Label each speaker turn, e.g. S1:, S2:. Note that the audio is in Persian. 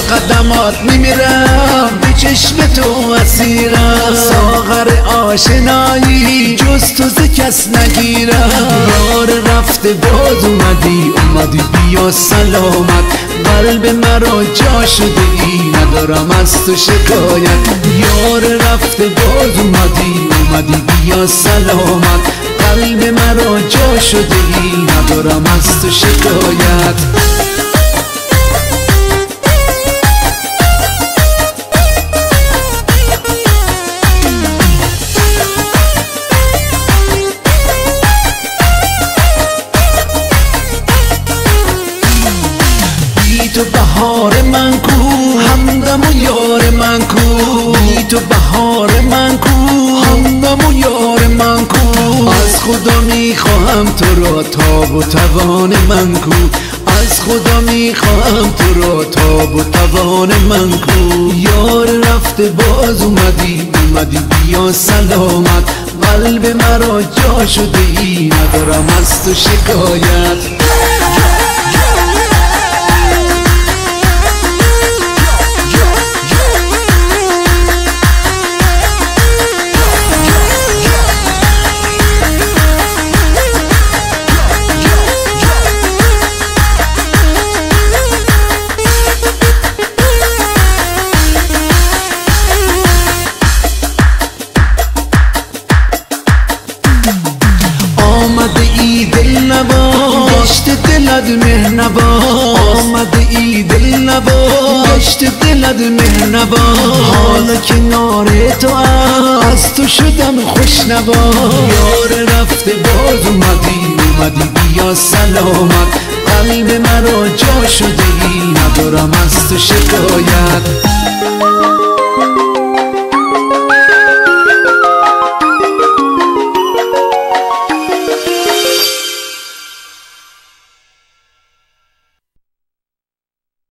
S1: قدمات میمیرم به چشم تو اسیرم، ساغر آشنایی جز تو ز کس نگیرم. یار رفته باز اومدی بیا سلامت، قلب مرا جا شده ای ندارم از تو شکایت. یار رفته باز اومدی بیا سلامت، قلب مرا جا شده ای ندارم از تو شکایت. تو بهار من کو، همدم و یار من کو. بی تو بهار من کو، همدم و یار من کو. از خدا میخواهم تو را تاب و توان من کو، از خدا میخواهم تو را تاب و توان من کو. یار رفته باز اومدی بیا سلامت، قلب مرا جا شده ای ندارم از تو شکایت. آمده ای دلنواز گشت دلت مهرنواز، آمده ای دلنواز گشت دلت مهرنواز. حالا کنار تو از تو شدم خوشنواز. یار رفته باز اومدی بیا سلامت، قلب مرا جا شده ای ندارم از تو شکایت.